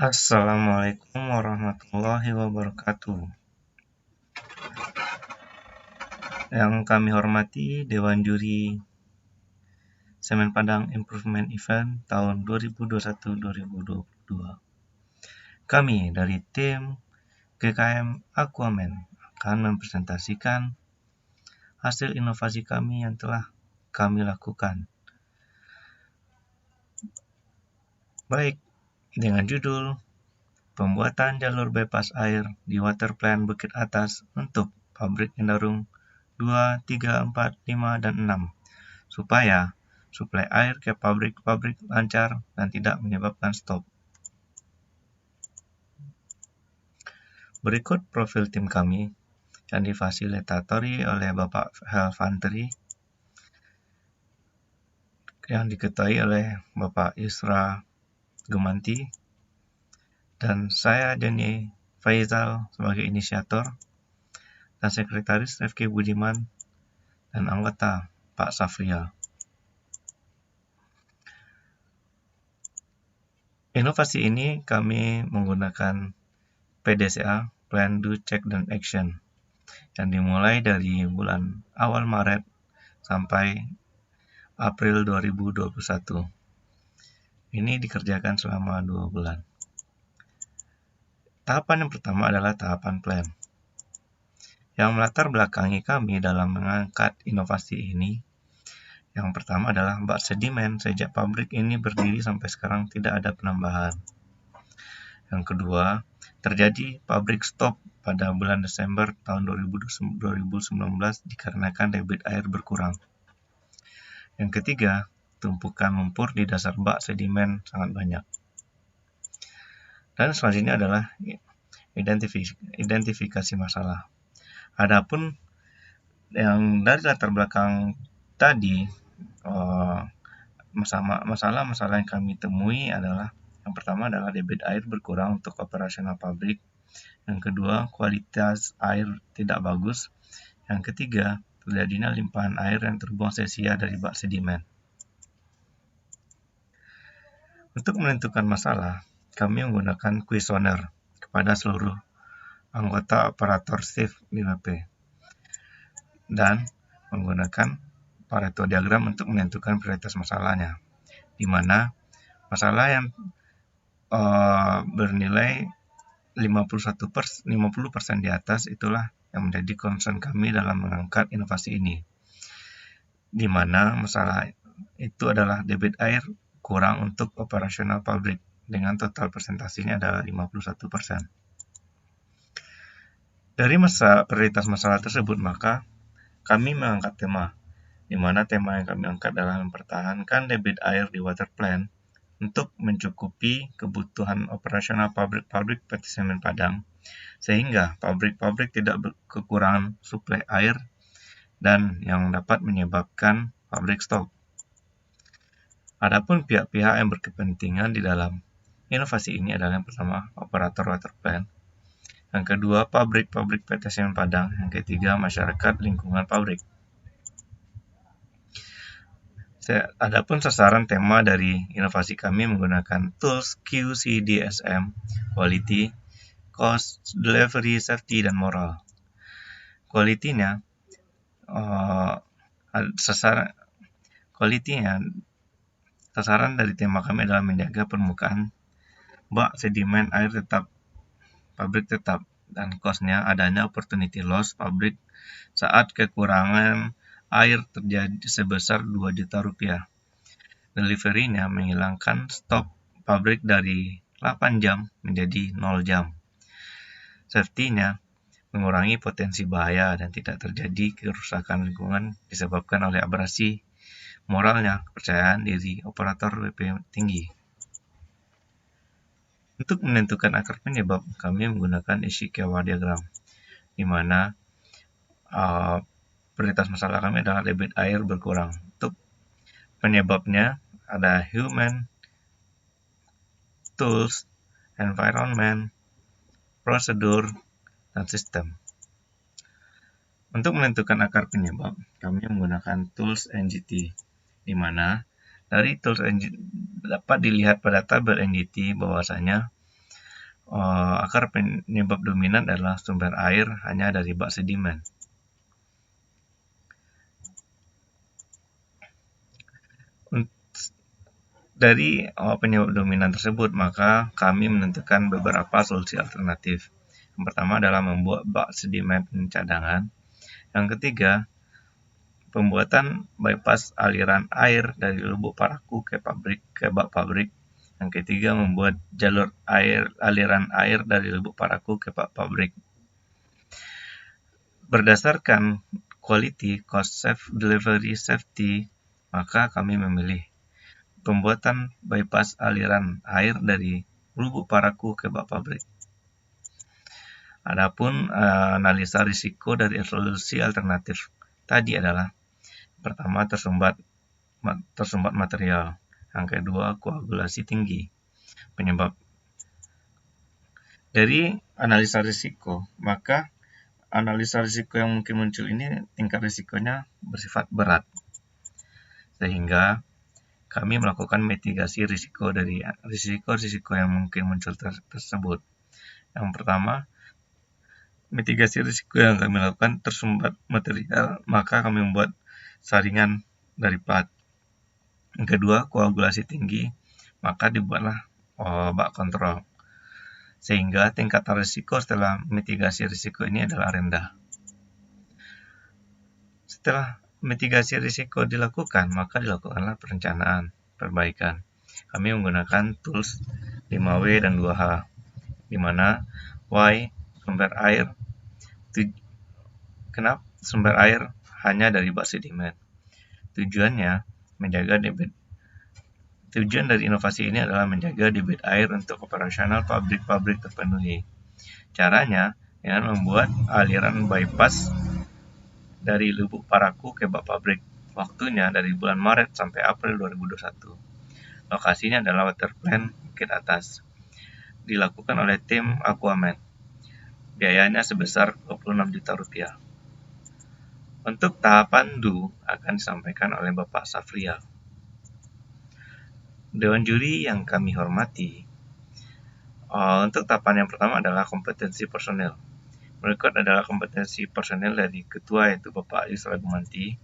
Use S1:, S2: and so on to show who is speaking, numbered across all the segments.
S1: Assalamualaikum warahmatullahi wabarakatuh. Yang kami hormati Dewan Juri Semen Padang Improvement Event tahun 2021-2022. Kami dari tim GKM Aquaman akan mempresentasikan hasil inovasi kami yang telah kami lakukan. Baik, dengan judul Pembuatan jalur bypass air di Waterplant Bukit Atas untuk pabrik Indarung 2, 3, 4, 5, dan 6, supaya suplai air ke pabrik-pabrik lancar dan tidak menyebabkan stop. Berikut profil tim kami yang difasilitatori oleh Bapak Helvantri, yang diketuai oleh Bapak Yusra Gemanti, dan saya Denny Faizal sebagai inisiator, dan Sekretaris Rifki Budiman, dan anggota Pak Safrial. Inovasi ini kami menggunakan PDCA, Plan, Do, Check, dan Action, yang dimulai dari bulan awal Maret sampai April 2021. Ini dikerjakan selama 2 bulan. Tahapan yang pertama adalah tahapan plan. Yang melatar belakangi kami dalam mengangkat inovasi ini, yang pertama adalah bak sedimen sejak pabrik ini berdiri sampai sekarang tidak ada penambahan. Yang kedua, terjadi pabrik stop pada bulan Desember tahun 2019 dikarenakan debit air berkurang. Yang ketiga, tumpukan lumpur di dasar bak sedimen sangat banyak. Dan selanjutnya adalah identifikasi masalah. Adapun yang dari latar belakang tadi, masalah-masalah yang kami temui adalah, yang pertama adalah debit air berkurang untuk operasional pabrik. Yang kedua, kualitas air tidak bagus. Yang ketiga, terjadinya limpahan air yang terbuang sia-sia dari bak sedimen. Untuk menentukan masalah, kami menggunakan kuesioner kepada seluruh anggota operator shift di BP dan menggunakan Pareto diagram untuk menentukan prioritas masalahnya, di mana masalah yang bernilai 50% di atas itulah yang menjadi concern kami dalam mengangkat inovasi ini, di mana masalah itu adalah debit air kurang untuk operasional pabrik dengan total persentasinya adalah 51%. Dari prioritas masalah tersebut, maka kami mengangkat tema, di mana tema yang kami angkat adalah mempertahankan debit air di water plant untuk mencukupi kebutuhan operasional pabrik-pabrik PT Semen Padang, sehingga pabrik-pabrik tidak kekurangan suplai air dan yang dapat menyebabkan pabrik stop. Adapun pihak-pihak yang berkepentingan di dalam inovasi ini adalah yang pertama, operator water plant. Yang kedua, pabrik-pabrik PT Semen Padang. Yang ketiga, masyarakat lingkungan pabrik. Adapun sasaran tema dari inovasi kami menggunakan tools QCDSM, Quality, Cost, Delivery, Safety, dan Moral. Quality-nya, sasaran dari tema kami adalah menjaga permukaan bak sedimen air tetap, pabrik tetap, dan cost-nya adanya opportunity loss pabrik saat kekurangan air terjadi sebesar 2 juta rupiah. Delivery-nya menghilangkan stop pabrik dari 8 jam menjadi 0 jam. Safety-nya mengurangi potensi bahaya dan tidak terjadi kerusakan lingkungan disebabkan oleh abrasi. Moralnya, kepercayaan diri operator WP tinggi. Untuk menentukan akar penyebab, kami menggunakan Ishikawa diagram, di mana prioritas masalah kami adalah debit air berkurang. Untuk penyebabnya ada human, tools, environment, prosedur, dan sistem. Untuk menentukan akar penyebab, kami menggunakan tools NGT, di mana dari tools NGT dapat dilihat pada tabel NGT bahwasanya akar penyebab dominan adalah sumber air hanya dari bak sedimen. Dari penyebab dominan tersebut, maka kami menentukan beberapa solusi alternatif. Yang pertama adalah membuat bak sedimen cadangan. Yang ketiga, pembuatan bypass aliran air dari lubuk paraku ke bak pabrik. Yang ketiga, membuat jalur aliran air dari lubuk paraku ke bak pabrik. Berdasarkan quality, cost, delivery, safety, maka kami memilih pembuatan bypass aliran air dari lubuk paraku ke bak pabrik. Adapun analisa risiko dari solusi alternatif tadi adalah pertama tersumbat material, yang kedua koagulasi tinggi. Penyebab dari analisa risiko, maka analisa risiko yang mungkin muncul ini tingkat risikonya bersifat berat, sehingga kami melakukan mitigasi risiko dari risiko yang mungkin muncul tersebut. Yang pertama, mitigasi risiko yang kami lakukan tersumbat material, maka kami membuat saringan dari plat. Yang kedua, koagulasi tinggi, maka dibuatlah bak kontrol, sehingga tingkat risiko setelah mitigasi risiko ini adalah rendah. Setelah mitigasi risiko dilakukan, maka dilakukanlah perencanaan perbaikan. Kami menggunakan tools 5W dan 2H, di mana Y sumber air. Kenapa sumber air hanya dari bak sedimen? Tujuannya menjaga debit. Tujuan dari inovasi ini adalah menjaga debit air untuk operasional pabrik-pabrik terpenuhi. Caranya dengan membuat aliran bypass dari lubuk paraku ke bak pabrik. Waktunya dari bulan Maret sampai April 2021. Lokasinya adalah water plant Bukit Atas. Dilakukan oleh tim Aquaman. Biayanya sebesar 26 juta rupiah. Untuk tahapan DU akan disampaikan oleh Bapak Safrial. Dewan juri yang kami hormati, untuk tahapan yang pertama adalah kompetensi personel. Berikut adalah kompetensi personel dari ketua, yaitu Bapak Yusra Gumanti,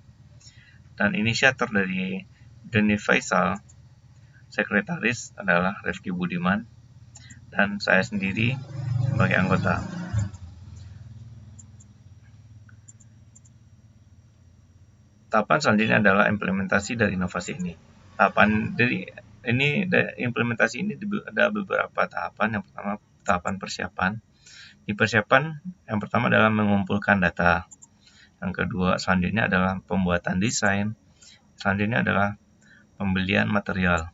S1: dan inisiator dari Deni Faisal. Sekretaris adalah Refki Budiman, dan saya sendiri sebagai anggota. Tahapan selanjutnya adalah implementasi dari inovasi ini. Implementasi ini ada beberapa tahapan. Yang pertama, tahapan persiapan. Di persiapan, yang pertama adalah mengumpulkan data. Yang kedua, selanjutnya adalah pembuatan desain. Selanjutnya adalah pembelian material.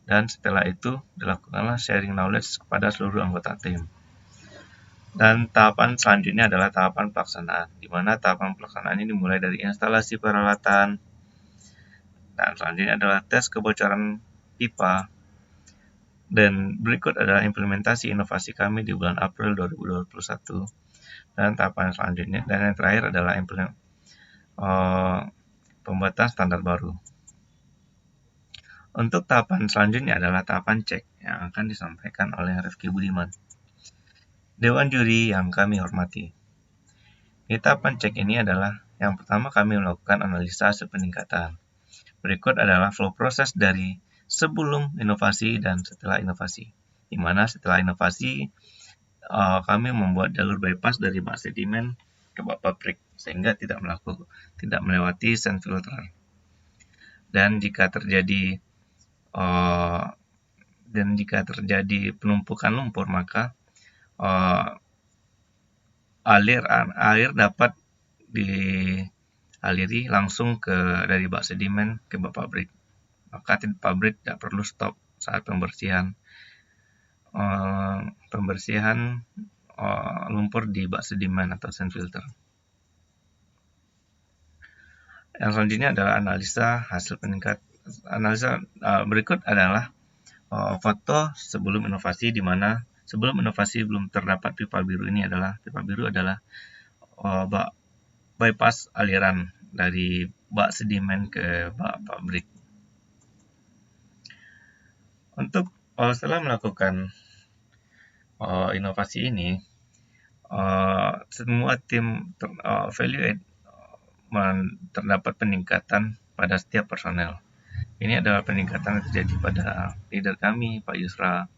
S1: Dan setelah itu, dilakukanlah sharing knowledge kepada seluruh anggota tim. Dan tahapan selanjutnya adalah tahapan pelaksanaan, di mana tahapan pelaksanaan ini dimulai dari instalasi peralatan, dan selanjutnya adalah tes kebocoran pipa, dan berikut adalah implementasi inovasi kami di bulan April 2021. Dan tahapan selanjutnya, dan yang terakhir adalah pembuatan standar baru. Untuk tahapan selanjutnya adalah tahapan cek yang akan disampaikan oleh Refki Budiman. Dewan juri yang kami hormati. Di tahapan cek ini adalah yang pertama kami melakukan analisa hasil peningkatan. Berikut adalah flow proses dari sebelum inovasi dan setelah inovasi. Di mana setelah inovasi kami membuat jalur bypass dari bak sedimen ke bak pabrik sehingga tidak melewati sand filter. Dan jika terjadi penumpukan lumpur, maka aliran air dapat dialiri langsung dari bak sedimen ke bak pabrik. Maka pabrik tidak perlu stop saat pembersihan lumpur di bak sedimen atau sand filter. Yang selanjutnya adalah analisa hasil peningkat. Berikut adalah foto sebelum inovasi, di mana sebelum inovasi belum terdapat pipa biru. Ini adalah pipa biru adalah bypass aliran dari bak sedimen ke bak pabrik. Untuk setelah melakukan inovasi ini, semua tim value add terdapat peningkatan pada setiap personel. Ini adalah peningkatan yang terjadi pada leader kami, Pak Yusra,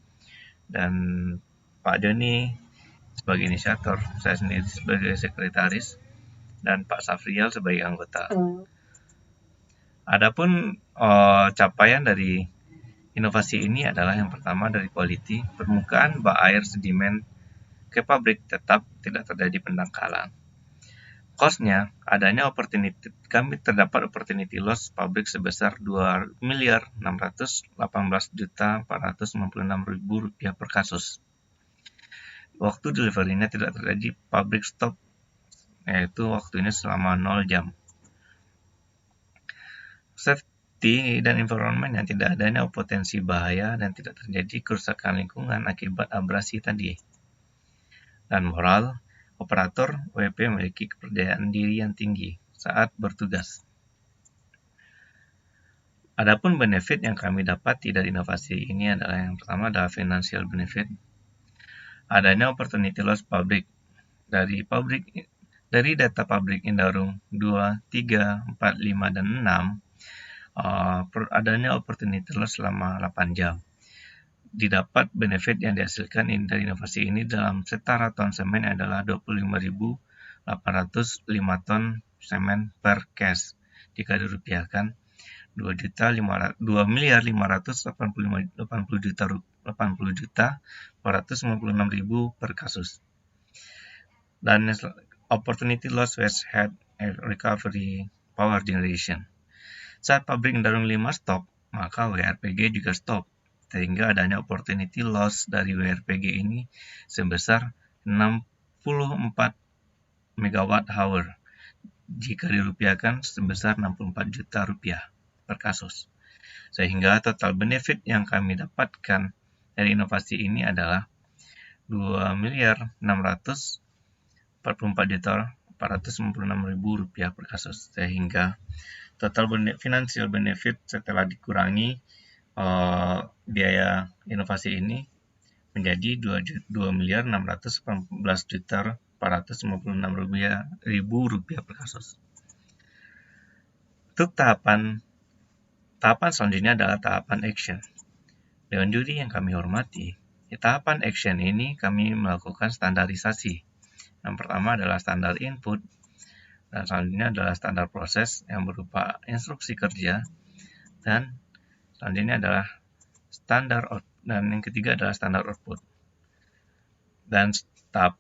S1: dan Pak Joni sebagai inisiator, saya sendiri sebagai sekretaris, dan Pak Safrial sebagai anggota. Adapun capaian dari inovasi ini adalah yang pertama dari quality, permukaan bak air sedimen ke pabrik tetap tidak terjadi pendangkalan. Cost-nya, adanya opportunity, kami terdapat opportunity loss pabrik sebesar Rp2.618.456.000 per kasus. Waktu delivery-nya tidak terjadi pabrik stop, yaitu waktunya selama 0 jam. Safety dan environment yang tidak adanya potensi bahaya dan tidak terjadi kerusakan lingkungan akibat abrasi tadi. Dan moral, operator WP memiliki kepercayaan diri yang tinggi saat bertugas. Adapun benefit yang kami dapati dari inovasi ini adalah yang pertama adalah financial benefit. Adanya opportunity loss pabrik. Dari data pabrik Indarung 2, 3, 4, 5, dan 6, adanya opportunity loss selama 8 jam. Didapat benefit yang dihasilkan dari inovasi ini dalam setara ton semen adalah 25.805 ton semen per case. Jika dirupiahkan 2.580.450 juta 456.000 per kasus. Dan opportunity loss waste had a recovery power generation. Saat pabrik Indarung 5 stop, maka WRPG juga stop, sehingga adanya opportunity loss dari WRPG ini sebesar 64 MWh jika dirupiahkan sebesar 64 juta rupiah per kasus. Sehingga total benefit yang kami dapatkan dari inovasi ini adalah 2.644.456.000 rupiah per kasus. Sehingga total financial benefit setelah dikurangi biaya inovasi ini menjadi 2.618.456.000 rupiah per kasus. Untuk tahapan selanjutnya adalah tahapan action. Dewan juri yang kami hormati, di tahapan action ini kami melakukan standarisasi. Yang pertama adalah standar input, dan selanjutnya adalah standar proses yang berupa instruksi kerja, dan selanjutnya adalah standar output, dan yang ketiga adalah standar output. Dan setelah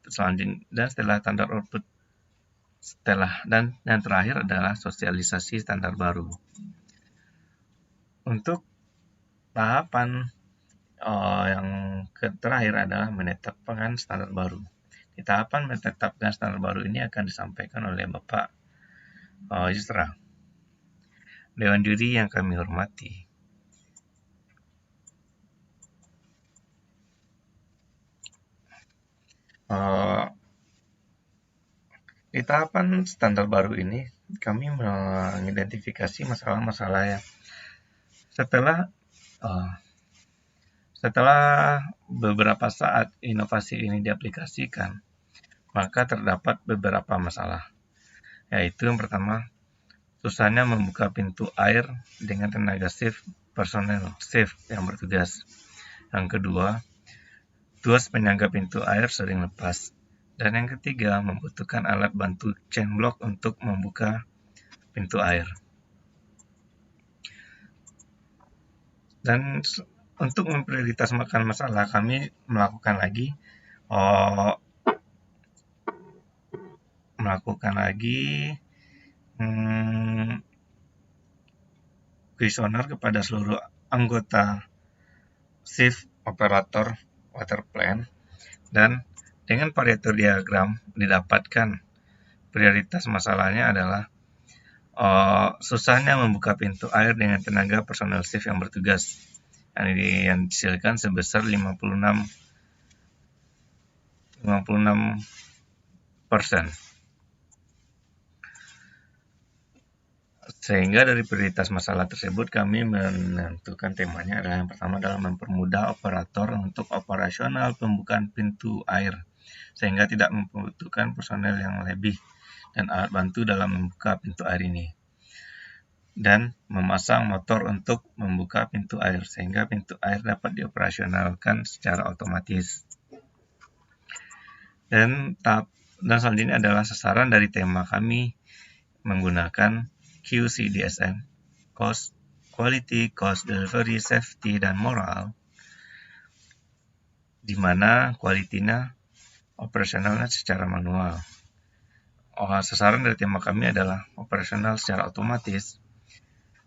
S1: standar output, dan yang terakhir adalah sosialisasi standar baru. Untuk tahapan yang terakhir adalah menetapkan standar baru. Di tahapan menetapkan standar baru ini akan disampaikan oleh Bapak Yusra. Dewan juri yang kami hormati, di tahapan standar baru ini kami mengidentifikasi masalah-masalah yang setelah beberapa saat inovasi ini diaplikasikan, maka terdapat beberapa masalah, yaitu yang pertama, susahnya membuka pintu air dengan tenaga personel shift yang bertugas. Yang kedua, tuas penyangga pintu air sering lepas. Dan yang ketiga, membutuhkan alat bantu chain block untuk membuka pintu air. Dan untuk memprioritaskan masalah, kami melakukan lagi kuesioner kepada seluruh anggota shift operator water plant, dan dengan Pareto diagram didapatkan prioritas masalahnya adalah susahnya membuka pintu air dengan tenaga personel shift yang bertugas yang dihasilkan sebesar 56%. Sehingga dari prioritas masalah tersebut kami menentukan temanya adalah yang pertama adalah mempermudah operator untuk operasional pembukaan pintu air sehingga tidak membutuhkan personel yang lebih dan alat bantu dalam membuka pintu air ini. Dan memasang motor untuk membuka pintu air sehingga pintu air dapat dioperasionalkan secara otomatis. Dan selanjutnya adalah sasaran dari tema kami menggunakan QCDSM, Cost, Quality, Cost, Delivery, Safety, dan Moral, di mana quality-nya operasionalnya secara manual. Sasaran dari tema kami adalah operasional secara otomatis.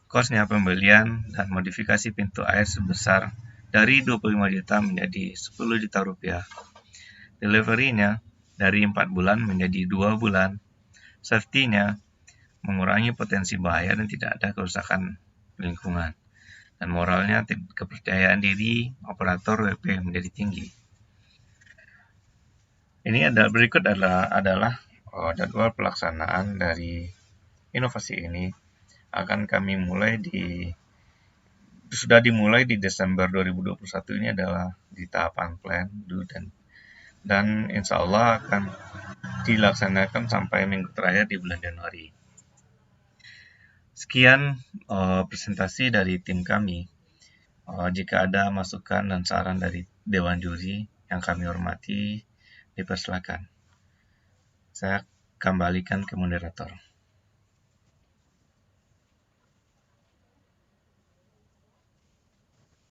S1: Cost-nya pembelian dan modifikasi pintu air sebesar dari 25 juta menjadi 10 juta rupiah. Delivery-nya dari 4 bulan menjadi 2 bulan. Safety-nya mengurangi potensi bahaya dan tidak ada kerusakan lingkungan. Dan moralnya kepercayaan diri operator WP menjadi tinggi. Ini berikut adalah jadwal pelaksanaan dari inovasi ini. Sudah dimulai di Desember 2021 ini adalah di tahapan plan, do, dan insya Allah akan dilaksanakan sampai minggu terakhir di bulan Januari. Sekian presentasi dari tim kami. Jika ada masukan dan saran dari Dewan Juri yang kami hormati, dipersilakan. Saya kembalikan ke moderator.